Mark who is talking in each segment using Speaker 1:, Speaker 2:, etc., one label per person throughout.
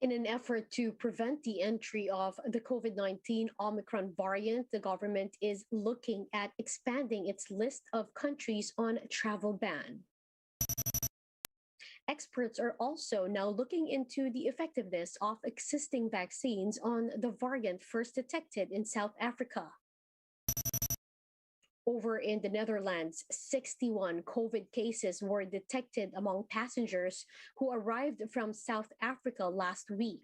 Speaker 1: In an effort to prevent the entry of the COVID-19 Omicron variant, the government is looking at expanding its list of countries on travel ban. Experts are also now looking into the effectiveness of existing vaccines on the variant first detected in South Africa. Over in the Netherlands, 61 COVID cases were detected among passengers who arrived from South Africa last week.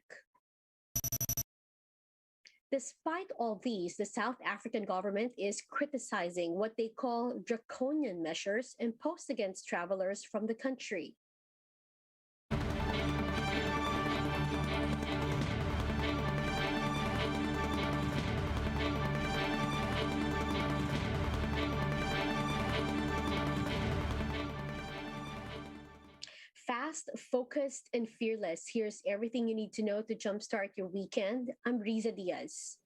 Speaker 1: Despite all these, the South African government is criticizing what they call draconian measures imposed against travelers from the country. Fast, focused, and fearless. Here's everything you need to know to jumpstart your weekend. I'm Riza Diaz.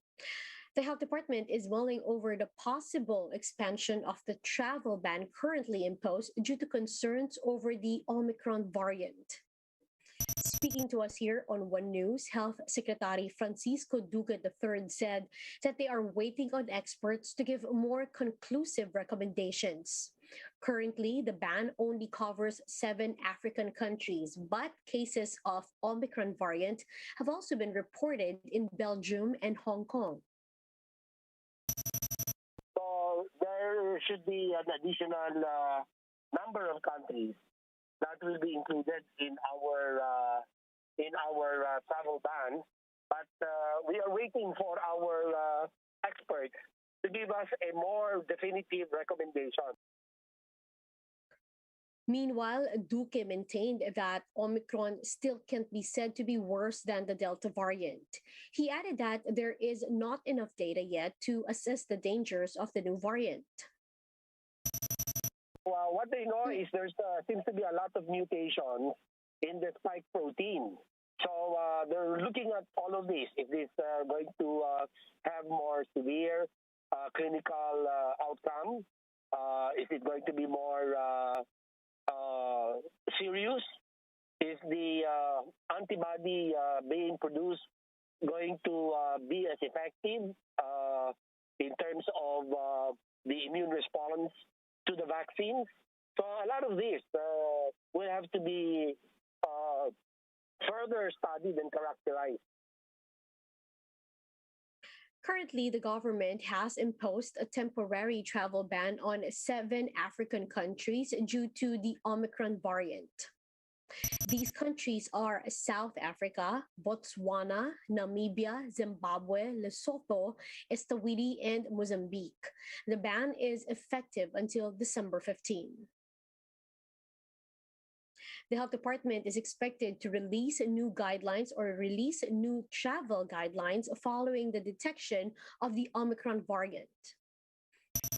Speaker 1: The health department is mulling over the possible expansion of the travel ban currently imposed due to concerns over the Omicron variant. Speaking to us here on One News, Health Secretary Francisco Duque III said that they are waiting on experts to give more conclusive recommendations. Currently, the ban only covers 7 African countries, but cases of Omicron variant have also been reported in Belgium and Hong Kong.
Speaker 2: So there should be an additional number of countries that will be included in our travel ban, but we are waiting for our experts to give us a more definitive recommendation.
Speaker 1: Meanwhile, Duque maintained that Omicron still can't be said to be worse than the Delta variant. He added that there is not enough data yet to assess the dangers of the new variant.
Speaker 2: What they know is there seems to be a lot of mutations in the spike protein. So they're looking at all of this. If this going to have more severe clinical outcome? Is it going to be more serious? Is the antibody being produced going to be as effective in terms of the immune response to the vaccines? So a lot of this will have to be further studied and characterized.
Speaker 1: Currently, the government has imposed a temporary travel ban on 7 African countries due to the Omicron variant. These countries are South Africa, Botswana, Namibia, Zimbabwe, Lesotho, Eswatini, and Mozambique. The ban is effective until December 15. The health department is expected to release new guidelines or release new travel guidelines following the detection of the Omicron variant.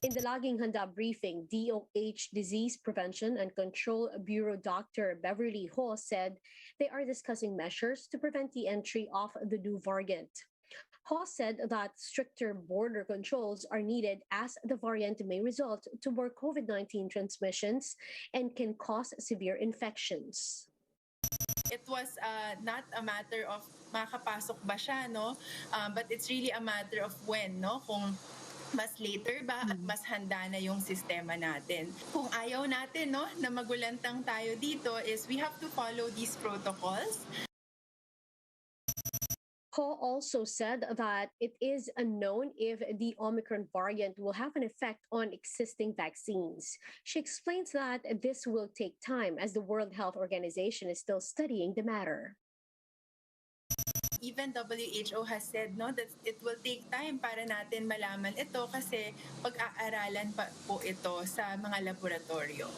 Speaker 1: In the Laging Handa briefing, DOH Disease Prevention and Control Bureau Dr. Beverly Ho said they are discussing measures to prevent the entry of the new variant. Ho said that stricter border controls are needed as the variant may result to more COVID-19 transmissions and can cause severe infections.
Speaker 3: It was not a matter of makakapasok ba siya, no? But it's really a matter of when, no? Kung mas later ba at mas handa na yung sistema natin. Kung ayaw natin, no, na magulantang tayo dito is we have to follow these protocols.
Speaker 1: Ho also said that it is unknown if the Omicron variant will have an effect on existing vaccines. She explains that this will take time as the World Health Organization is still studying the matter.
Speaker 3: Even WHO has said, no, that it will take time para natin malaman ito kasi pag-aaralan pa po ito sa mga laboratorio.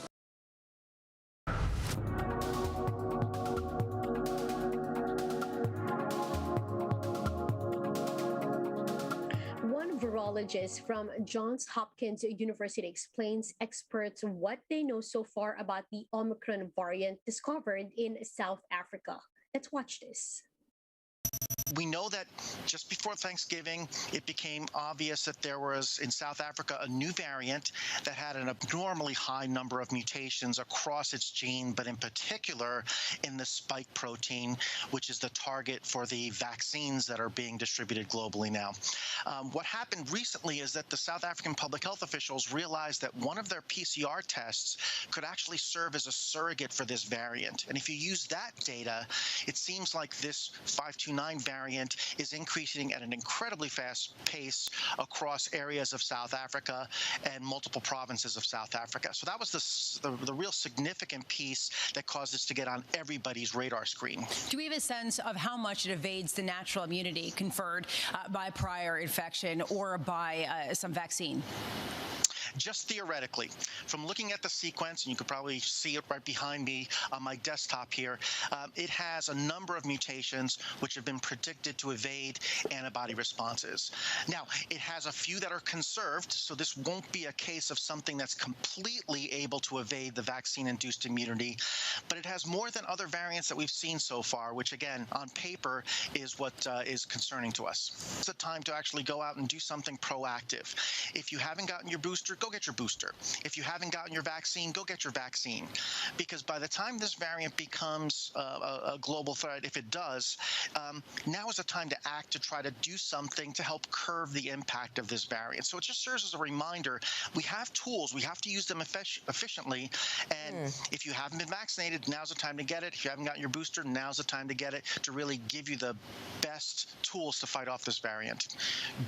Speaker 1: One virologist from Johns Hopkins University explains experts what they know so far about the Omicron variant discovered in South Africa. Let's watch this.
Speaker 4: We know that just before Thanksgiving, it became obvious that there was, in South Africa, a new variant that had an abnormally high number of mutations across its gene, but in particular in the spike protein, which is the target for the vaccines that are being distributed globally now. What happened recently is that the South African public health officials realized that one of their PCR tests could actually serve as a surrogate for this variant. And if you use that data, it seems like this 529 variant is increasing at an incredibly fast pace across areas of South Africa and multiple provinces of South Africa. So that was the real significant piece that caused this to get on everybody's radar screen.
Speaker 5: Do we have a sense of how much it evades the natural immunity conferred by prior infection or by some vaccine?
Speaker 4: Just theoretically, from looking at the sequence, and you can probably see it right behind me on my desktop here, it has a number of mutations which have been predicted to evade antibody responses. Now, it has a few that are conserved, so this won't be a case of something that's completely able to evade the vaccine-induced immunity, but it has more than other variants that we've seen so far, which again, on paper, is what is concerning to us. It's a time to actually go out and do something proactive. If you haven't gotten your booster, go get your booster. If you haven't gotten your vaccine, go get your vaccine. Because by the time this variant becomes a global threat, if it does, now is the time to act to try to do something to help curb the impact of this variant. So it just serves as a reminder, we have tools, we have to use them efficiently, and if you haven't been vaccinated, now's the time to get it. If you haven't gotten your booster, now's the time to get it, to really give you the best tools to fight off this variant.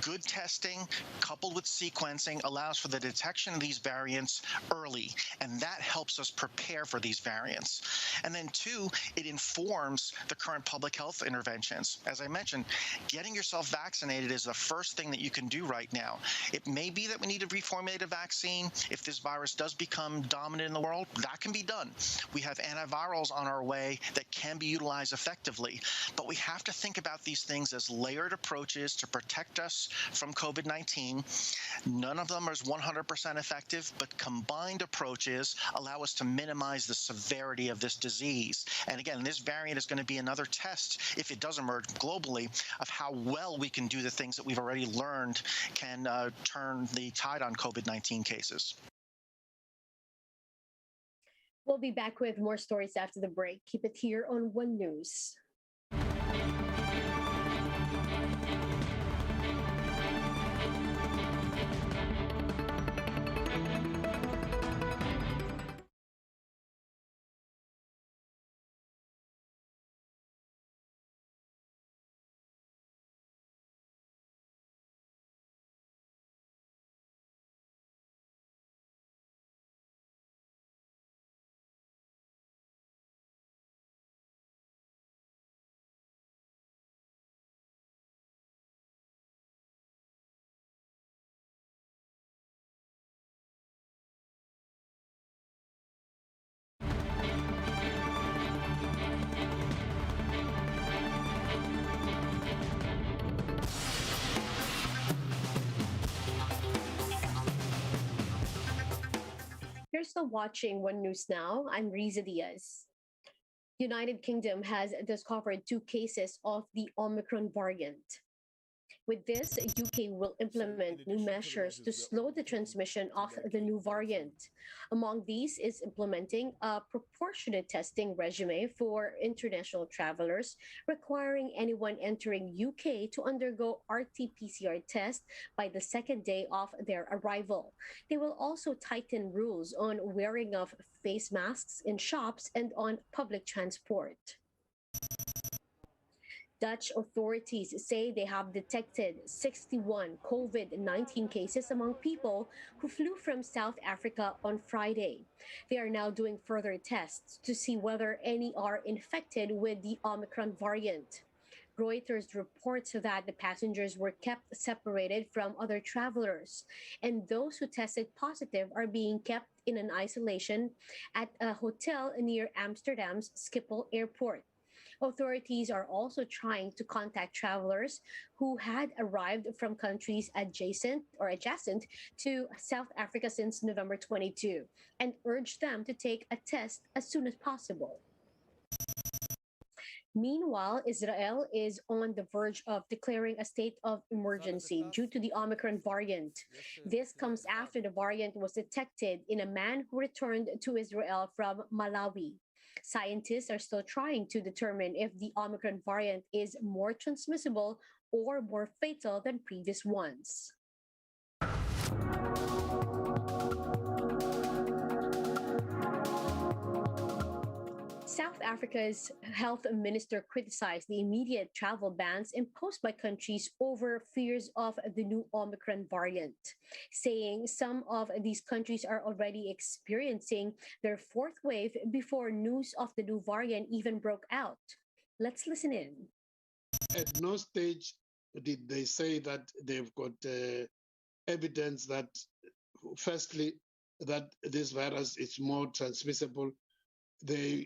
Speaker 4: Good testing coupled with sequencing allows for the detection of these variants early, and that helps us prepare for these variants. And then two, it informs the current public health interventions. As I mentioned, getting yourself vaccinated is the first thing that you can do right now. It may be that we need to reformulate a vaccine. If this virus does become dominant in the world, that can be done. We have antivirals on our way that can be utilized effectively, but we have to think about these things as layered approaches to protect us from COVID-19. None of them is 100% effective, but combined approaches allow us to minimize the severity of this disease. And again, this variant is going to be another test, if it does emerge globally, of how well we can do the things that we've already learned can turn the tide on COVID-19 cases.
Speaker 1: We'll be back with more stories after the break. Keep it here on One News. You're still watching One News Now. I'm Riza Diaz. United Kingdom has discovered 2 cases of the Omicron variant. With this, UK will implement new measures to slow the transmission of the new variant. Among these is implementing a proportionate testing regime for international travelers, requiring anyone entering UK to undergo RT-PCR test by the second day of their arrival. They will also tighten rules on wearing of face masks in shops and on public transport. Dutch authorities say they have detected 61 COVID-19 cases among people who flew from South Africa on Friday. They are now doing further tests to see whether any are infected with the Omicron variant. Reuters reports that the passengers were kept separated from other travelers, and those who tested positive are being kept in an isolation at a hotel near Amsterdam's Schiphol Airport. Authorities are also trying to contact travelers who had arrived from countries adjacent to South Africa since November 22 and urge them to take a test as soon as possible. Meanwhile, Israel is on the verge of declaring a state of emergency due to the Omicron variant. This comes after the variant was detected in a man who returned to Israel from Malawi. Scientists are still trying to determine if the Omicron variant is more transmissible or more fatal than previous ones. South Africa's health minister criticized the immediate travel bans imposed by countries over fears of the new Omicron variant, saying some of these countries are already experiencing their fourth wave before news of the new variant even broke out. Let's listen in.
Speaker 6: At no stage did they say that they've got evidence that, firstly, that this virus is more transmissible. They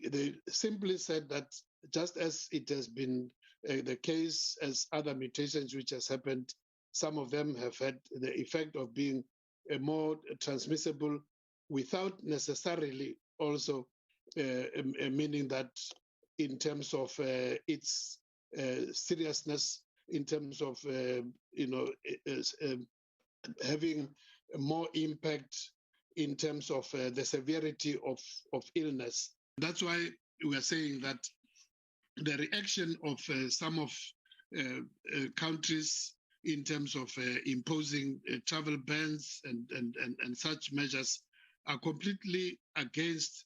Speaker 6: simply said that just as it has been the case as other mutations which has happened, some of them have had the effect of being more transmissible without necessarily also meaning that in terms of its seriousness, in terms of having more impact in terms of the severity of illness. That's why we are saying that the reaction of some of countries in terms of imposing travel bans and such measures are completely against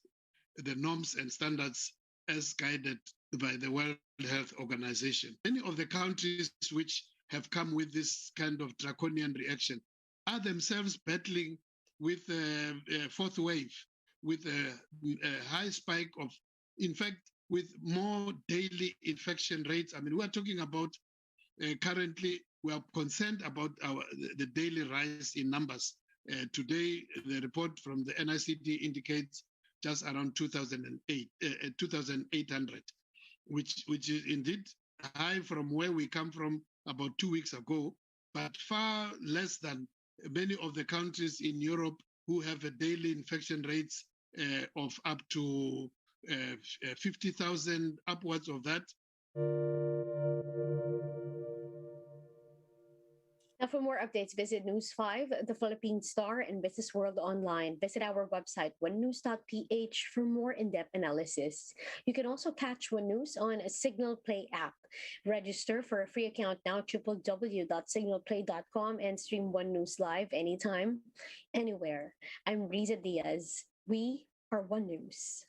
Speaker 6: the norms and standards as guided by the World Health Organization. Many of the countries which have come with this kind of draconian reaction are themselves battling with a fourth wave, with a high spike of, in fact, with more daily infection rates. I mean, we are talking about currently, we are concerned about the daily rise in numbers. Today, the report from the NICD indicates just around 2,800, which is indeed high from where we come from about 2 weeks ago, but far less than many of the countries in Europe who have a daily infection rates of up to 50,000, upwards of that.
Speaker 1: Now, for more updates, visit News 5, The Philippine Star, and Business World Online. Visit our website, onenews.ph, for more in-depth analysis. You can also catch One News on a Signal Play app. Register for a free account now, www.signalplay.com, and stream One News live anytime, anywhere. I'm Riza Diaz. We are One News.